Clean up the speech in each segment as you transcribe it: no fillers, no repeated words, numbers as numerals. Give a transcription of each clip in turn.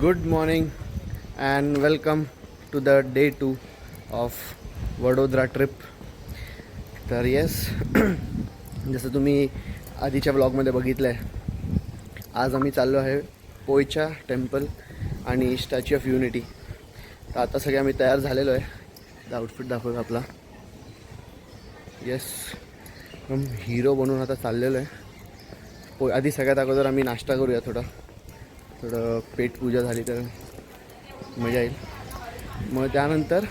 Good morning and welcome to the day 2 of Vadodara trip. तर yes जसं तुम्ही आधीच्या ब्लॉगमध्ये बघितलं आहे, आज आम्ही चाललो आहे पोयचा टेम्पल आणि स्टॅच्यू ऑफ युनिटी. तर आता सगळे आम्ही तयार झालेलो आहे. आउटफिट दाखवतो आपला. येस, हिरो बनून आता चाललेलो आहे. आधी सगळ्यात अगोदर आम्ही नाश्ता करूया. थोडं पेटपूजा झाली तर मजा येईल. मग त्यानंतर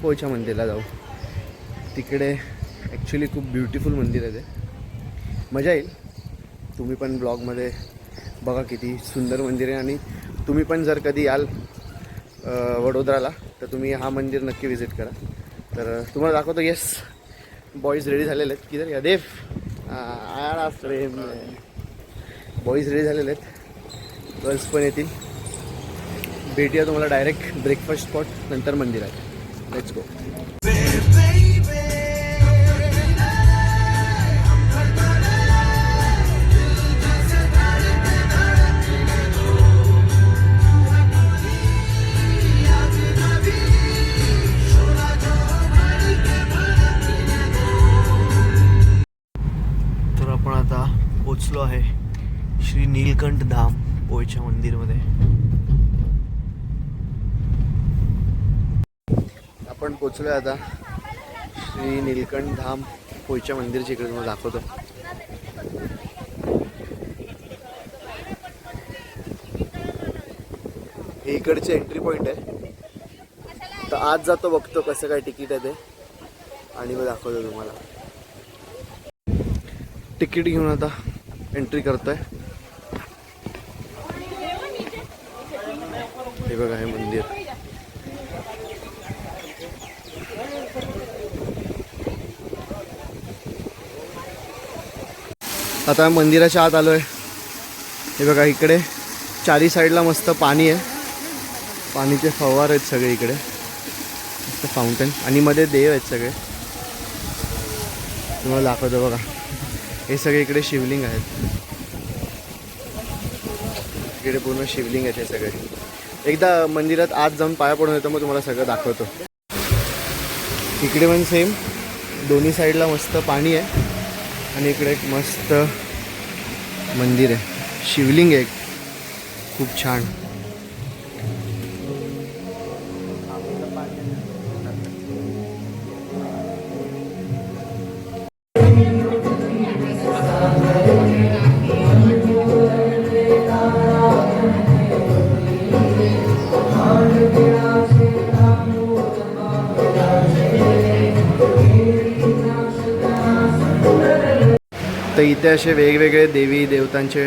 पोयच्या मंदिरला जाऊ. तिकडे ॲक्च्युली खूप ब्युटिफुल मंदिर आहे ते. मजा येईल. तुम्ही पण ब्लॉगमध्ये बघा किती सुंदर मंदिर आहे. आणि तुम्ही पण जर कधी याल वडोदराला तर तुम्ही हा मंदिर नक्की विजिट करा. तर तुम्हाला दाखवतो. येस, बॉईज रेडी झालेले आहेत. किधर या देव आया फ्रेम. बॉईज रेडी झालेले आहेत, गर्ल्स पण येतील. भेटूया तुम्हाला डायरेक्ट ब्रेकफास्ट स्पॉट नंतर मंदिरात. Let's go. तर आपण आता पोचलो आहे श्री नीलकंठ धाम पोयच्या मंदिरमध्ये. आपण पोचलो आहे आता श्री नीलकंठ धाम पोयच्या मंदिरच्या इकडे. तुम्हाला दाखवतो. हे इकडचे एंट्री पॉईंट आहे. तर आज जातो, बघतो कसं काय तिकीट आहे ते आणि मग दाखवतो तुम्हाला. तिकीट घेऊन आता एंट्री करतोय. हे बघा, हे मंदिर. आता मंदिराच्या आत आलोय. हे बघा, इकडे चारी साईडला मस्त पाणी आहे. पाणीचे फवार आहेत सगळे इकडे, मस्त फाउंटन. आणि मध्ये देव आहेत सगळे. तुम्हाला दाखवतो बघा. हे सगळे इकडे शिवलिंग आहेत. इकडे पूर्ण शिवलिंग आहेत हे सगळे. एकदा मंदिरात आत जाऊन पाया पडून येतो, मग तुम्हाला सगळं दाखवतो. इकडे पण सेम दोन्ही साईडला मस्त पाणी आहे. आणि इकडे एक मस्त मंदिर आहे, शिवलिंग आहे खूप छान. तर इथे असे वेगवेगळे देवी देवतांचे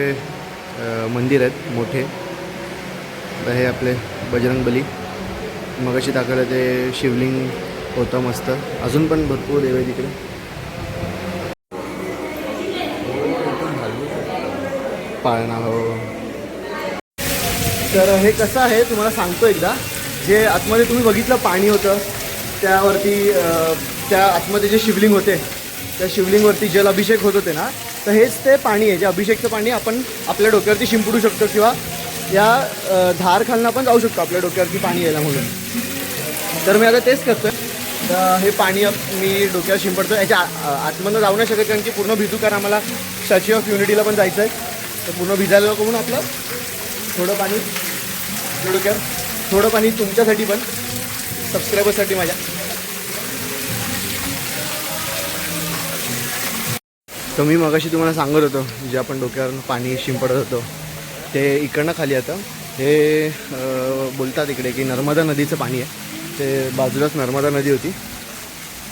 मंदिर आहेत मोठे. तर हे आपले बजरंगबली मगाशी दाखवलं ते शिवलिंग होतं मस्त. अजून पण भरपूर देव आहे तिकडे. पाळणा हो. तर हे कसं आहे तुम्हाला सांगतो एकदा. जे आतमध्ये तुम्ही बघितलं पाणी होतं, त्यावरती त्या आतमध्ये जे शिवलिंग होते, त्या शिवलिंगवरती जल अभिषेक होत होते ना, तर हेच ते पाणी आहे. जे अभिषेकचं पाणी आपण आपल्या डोक्यावरती शिंपडू शकतो किंवा या धार खालनं पण जाऊ शकतो आपल्या डोक्यावरती पाणी यायला म्हणून. तर मी आता तेच करतो. तर हे पाणी मी डोक्यावर शिंपडतो. याच्या आतमधनं जाऊ नाही शकत कारण की पूर्ण भिजू, कारण आम्हाला स्टॅच्यू ऑफ युनिटीला पण जायचं आहे. तर पूर्ण भिजायला नको म्हणून आपलं थोडं पाणी डोक्यावर, थोडं पाणी तुमच्यासाठी पण, सबस्क्रायबरसाठी माझ्या. तर मी मगाशी तुम्हाला सांगत होतो जे आपण डोक्यावर पाणी शिंपडत होतो ते इकडनं खाली आता हे बोलतात इकडे की नर्मदा नदीचं पाणी आहे. ते बाजूलाच नर्मदा नदी होती.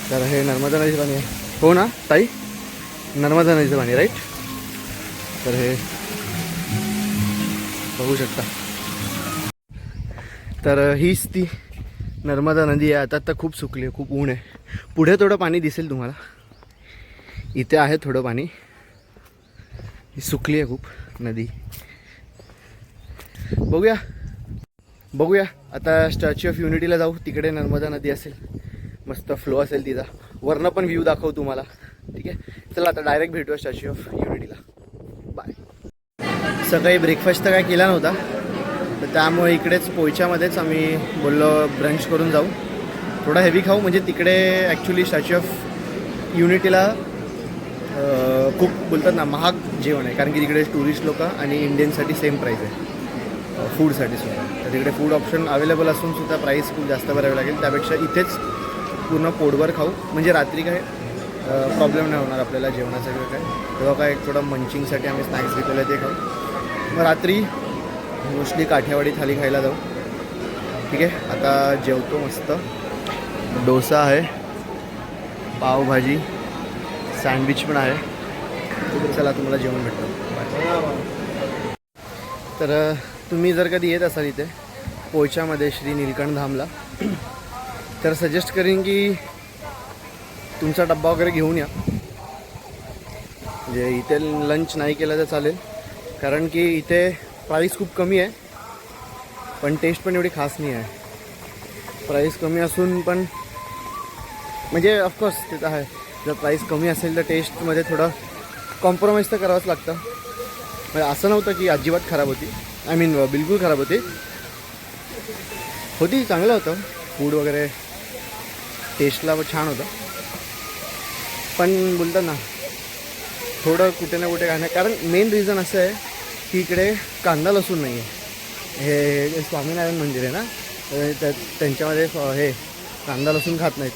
तर हे नर्मदा नदीचं पाणी आहे. हो ना ताई, नर्मदा नदीचं पाणी राईट. तर हे बघू शकता. तर हीच ती नर्मदा नदी आहे. आता तर खूप सुकली आहे, खूप ऊन आहे. पुढे थोडं पाणी दिसेल तुम्हाला. इथे आहे थोडं पाणी. ही सुकली आहे खूप नदी. बघूया आता स्टॅच्यू ऑफ युनिटीला जाऊ. तिकडे नर्मदा नदी असेल, मस्त फ्लो असेल तिचा. वरनं पण व्ह्यू दाखवू तुम्हाला. ठीक आहे, चला आता डायरेक्ट भेटूया स्टॅच्यू ऑफ युनिटीला. बाय. सकाळी ब्रेकफास्ट तर काय केला नव्हता, तर त्यामुळे इकडेच पोयच्यामध्येच आम्ही बोललो ब्रंच करून जाऊ, थोडा हेवी खाऊ. म्हणजे तिकडे ॲक्च्युली स्टॅच्यू ऑफ युनिटीला खूप बोलतात ना महाग जेवण आहे, कारण की तिकडे टुरिस्ट लोक आणि इंडियनसाठी सेम प्राईस आहे फूडसाठी सुद्धा. तर तिकडे फूड ऑप्शन अवेलेबल असून सुद्धा प्राईस खूप जास्त भरावी लागेल. त्यापेक्षा इथेच पूर्ण पोटभर खाऊ, म्हणजे रात्री काय प्रॉब्लेम नाही होणार आपल्याला जेवणाचं किंवा काय. तेव्हा काय थोडं मंचिंगसाठी आम्ही स्नॅक्स घेतलेले ते खाऊ. मग रात्री मोस्टली काठियावाडी थाली खायला जाऊ. ठीक आहे, आता जेवतो मस्त. डोसा आहे, पावभाजी, सँडविच पण आहे. चला तुम्हाला जेवण भेटतं. तर तुम्ही जर कधी येत असाल इथे पोयच्यामध्ये श्री नीलकंठ धामला, तर सजेस्ट करीन की तुमचा डब्बा वगैरे घेऊन या. म्हणजे इथे लंच नाही केलं तर चालेल, कारण की इथे प्राईस खूप कमी आहे पण टेस्ट पण एवढी खास नाही आहे. प्राईस कमी असून पण म्हणजे ऑफकोर्स तिथं आहे, जर प्राईस कमी असेल तर टेस्टमध्ये थोडं कॉम्प्रोमाइज तर करावंच लागतं. म्हणजे असं नव्हतं की अजिबात खराब होती, आय मीन बिलकुल खराब होती, चांगलं होतं फूड वगैरे, टेस्टला छान होतं. पण बोलतात ना थोडं कुठे ना कुठे खाणं, कारण मेन रिझन असं आहे की इकडे कांदा लसूण नाही आहे. हे स्वामीनारायण मंदिर आहे ना, त्यांच्यामध्ये हे कांदा लसूण खात नाहीत,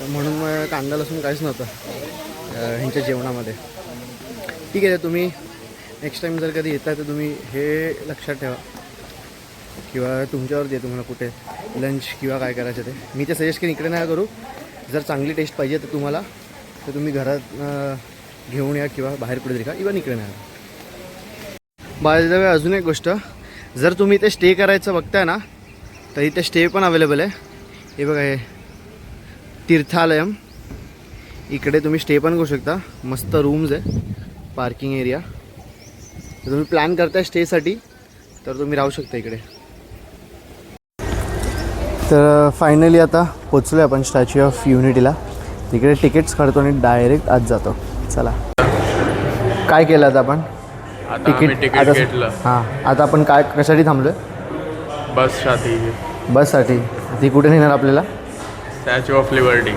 म्हणून मग कांदा लसूण काहीच नव्हतं ह्यांच्या जेवणामध्ये. ठीक आहे, तुम्ही नेक्स्ट टाईम जर कधी येता तर तुम्ही हे लक्षात ठेवा, किंवा तुमच्यावरती आहे तुम्हाला कुठे लंच किंवा काय करायचं ते. मी ते सजेस्ट करेन इकडे नाही करू. जर चांगली टेस्ट पाहिजे तर तुम्हाला, तर तुम्ही घरात घेऊन या किंवा बाहेर कुठे तरी खा, इव्हन इकडे नाही. बाय द वे अजून एक गोष्ट, जर तुम्ही इथे स्टे करायचं बघताय ना तर इथे स्टे पण अवेलेबल आहे. हे बघा, हे तीर्थालयम, इकडे तुम्ही स्टे पण करू शकता. मस्त रूम्स आहे, पार्किंग एरिया. जर तुम्ही प्लॅन करताय स्टेसाठी तर तुम्ही राहू शकता इकडे. तर फायनली आता पोचलो आपण स्टॅच्यू ऑफ युनिटीला. तिकडे तिकीट्स काढतो आणि डायरेक्ट आज जातो. चला, काय केलं आता आपण? तिकीट घेतलं. हां, आता आपण काय कशासाठी थांबलो आहे? बससाठी. ती कुठे नेणार आपल्याला? Statue of liberty.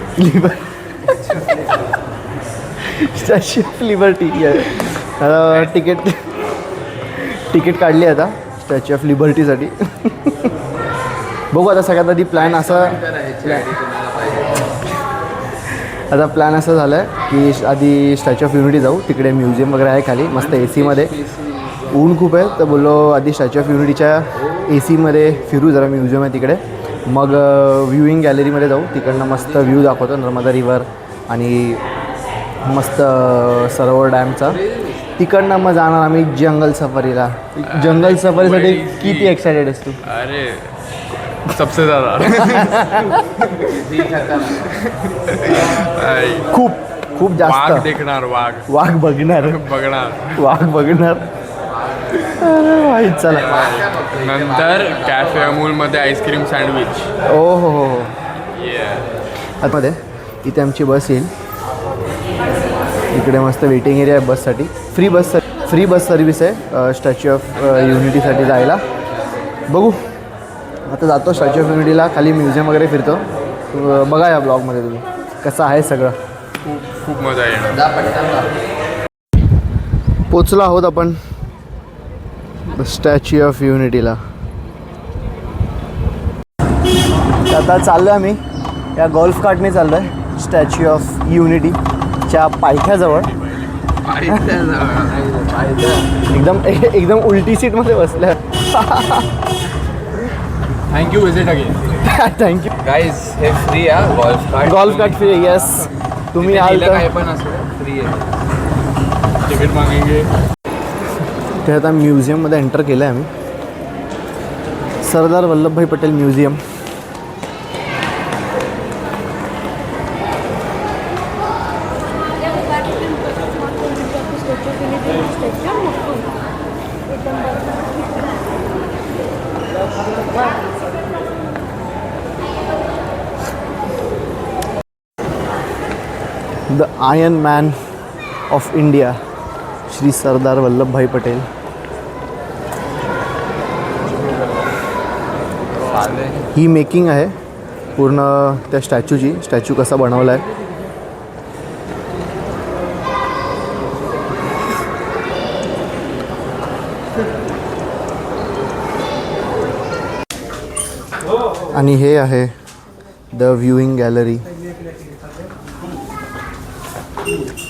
Statue of liberty. Ticket काढली आता स्टॅच्यू ऑफ लिबर्टीसाठी. बघू आता सगळ्यात आधी प्लॅन असा झाला आहे की आधी स्टॅच्यू ऑफ युनिटी जाऊ. तिकडे म्युझियम वगैरे आहे खाली मस्त एसीमध्ये. ऊन खूप आहे तर बोललो आधी स्टॅच्यू ऑफ युनिटीच्या एसीमध्ये फिरू, जरा म्युझियम आहे तिकडे. मग व्ह्यूइंग गॅलरीमध्ये जाऊ, तिकडनं मस्त व्ह्यू दाखवतो नर्मदा रिव्हर आणि मस्त सरोवर डॅमचा. तिकडनं मग जाणार आम्ही जंगल सफारीला. जंगल सफारीसाठी किती एक्सायटेड आहेस तू? अरे सबसे ज़्यादा. खूप जास्त. वाघ देखणार, वाघ बघणार. अरे चला. नंतर कॅफे अमूलमध्ये आईस्क्रीम सँडविच. हो. आतमध्ये इथे आमची बस येईल. इकडे मस्त वेटिंग एरिया आहे बससाठी. फ्री बस सर्व्हिस आहे स्टॅच्यू ऑफ युनिटीसाठी जायला. बघू आता जातो स्टॅच्यू ऑफ युनिटीला. खाली म्युझियम वगैरे फिरतो. बघा या ब्लॉगमध्ये तुम्ही कसं आहे सगळं. खूप मजा येणार. पोचलो आहोत आपण स्टॅच्यू ऑफ युनिटीला. आता चाललो आहे आम्ही या गोल्फ कार्टने चाललो आहे स्टॅच्यू ऑफ युनिटीच्या पायथ्याजवळ. एकदम उलटी सीटमध्ये बसल्या. Thank you, visit again. Thank you guys. हे फ्री आहे गोल्फ कार्ट फ्री आहे. येस, तुम्ही आल तर काय पण असं फ्री आहे. तिकीट मागेंगे. ते आता म्युझियममध्ये एंटर केलं आहे आम्ही. Sardar Vallabhbhai Patel museum. The iron man of India Shri Sardar Vallabhbhai Patel. आले ही मेकिंग आहे पूर्ण त्या स्टॅच्यूची. स्टॅच्यू कसा बनवला आहे. आणि हे आहे द व्ह्यूइंग गॅलरी.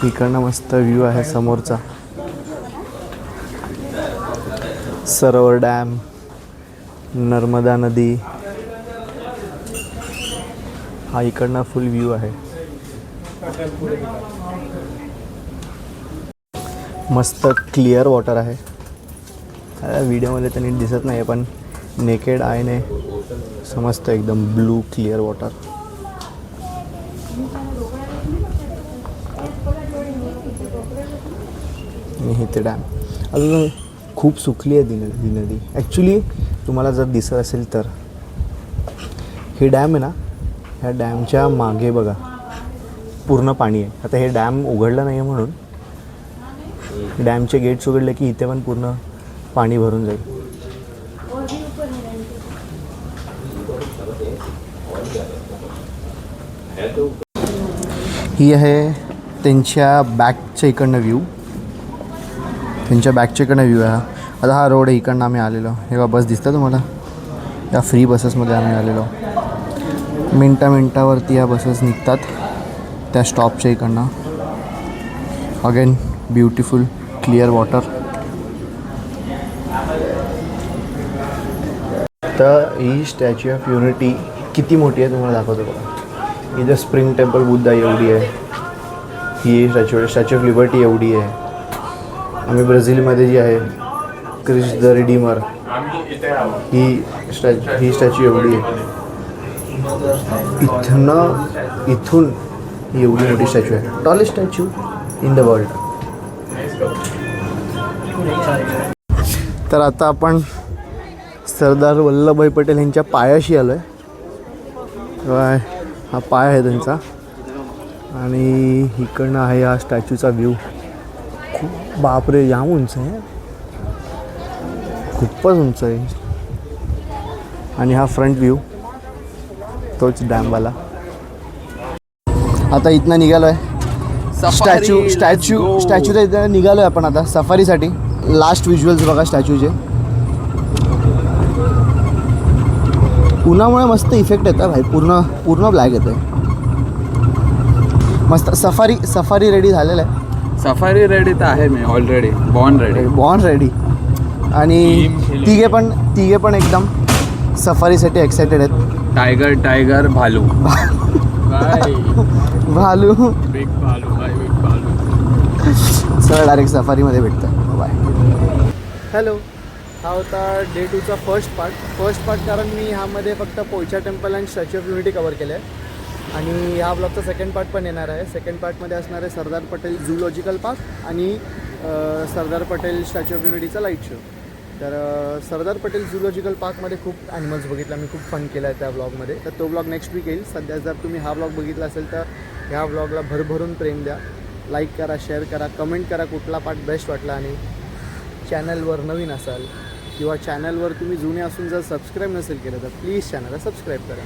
इकडनं मस्त व्ह्यू आहे समोरचा. सरोवर डॅम, नर्मदा नदी, हा इकडनं फुल व्ह्यू आहे. मस्त क्लिअर वॉटर आहे. व्हिडिओमध्ये तर नीट दिसत नाही पण नेकेड आयने समजतं एकदम ब्लू क्लिअर वॉटर. आणि हे ते डॅम अजून खूप सुकली आहे ही नदी. ॲक्च्युली तुम्हाला जर दिसत असेल तर हे डॅम आहे ना, ह्या डॅमच्या मागे बघा पूर्ण पाणी आहे. आता हे डॅम उघडलं नाही आहे म्हणून डॅमचे गेट्स उघडले की इथे पण पूर्ण पाणी भरून जाईल. ही आहे त्यांच्या बॅकच्या इकडनं व्ह्यू. त्यांच्या बॅकच्या इकडनं व्ह्यू आहे. आता हा रोड आहे, इकडनं आम्ही आलेलो. हे बघा बस दिसतं तुम्हाला, या फ्री बसेसमध्ये आम्ही आलेलो. मिनटावरती या बसेस निघतात त्या स्टॉपच्या इकडनं. Again beautiful clear water. तर ही स्टॅच्यू ऑफ युनिटी किती मोठी आहे तुम्हाला दाखवतो बघा. इथं स्प्रिंग टेम्पल बुद्धा एवढी आहे. ही स्टॅच्यू ऑफ लिबर्टी एवढी आहे. आम्ही ब्राझीलमध्ये जी आहे क्रिस्ट द रिडीमर, ही स्टॅच्यू एवढी आहे. इथून ही एवढी मोठी स्टॅच्यू आहे. Tallest statue in the world. तर आता आपण सरदार वल्लभभाई पटेल यांच्या पायाशी आलो आहे. हा पाय आहे त्यांचा आणि इकडनं आहे हा स्टॅच्यूचा व्ह्यू. खूप बापरे जाम उंच आहे, खूपच उंच आहे. आणि हा फ्रंट व्ह्यू तोच डॅमवाला. आता इथनं निघालो आहे स्टॅच्यूच्या इथं निघालो आहे आपण आता सफारीसाठी. लास्ट व्हिज्युअल्स बघा स्टॅच्यूचे. उन्हामुळे मस्त इफेक्ट येतो भाई, पूर्ण ब्लॅक येतो आहे. मस्त सफारी रेडी झालेलं आहे. सफारी रेडी तर आहे मी ऑलरेडी. Born ready. आणि तिघे पण एकदम सफारीसाठी एक्सायटेड आहेत. टायगर भालू बिग भालू. सर डायरेक्ट सफारीमध्ये भेटतं. बाय. हॅलो. हा होता डे 2चा फर्स्ट पार्ट. कारण मी ह्यामध्ये फक्त पोयचा टेम्पल आणि स्टॅच्यू ऑफ युनिटी कवर केलं आहे. आणि ह्या ब्लॉगचा सेकंड पार्ट पण येणार आहे. सेकंड पार्टमध्ये असणार आहे सरदार पटेल झूलॉजिकल पार्क आणि सरदार पटेल स्टॅच्यू ऑफ युनिटीचा लाईट शो. तर सरदार पटेल झूलॉजिकल पार्कमध्ये खूप ॲनिमल्स बघितला मी, खूप फन केला आहे त्या ब्लॉगमध्ये. तर तो ब्लॉग नेक्स्ट वीक येईल. सध्या जर तुम्ही हा ब्लॉग बघितला असेल तर ह्या ब्लॉगला भरभरून प्रेम द्या. लाईक करा, शेअर करा, कमेंट करा कुठला पार्ट बेस्ट वाटला. आणि चॅनलवर नवीन असाल किंवा चॅनलवर तुम्ही जुने असून जर सबस्क्राईब नसेल केलं तर प्लीज चॅनलला सबस्क्राईब करा.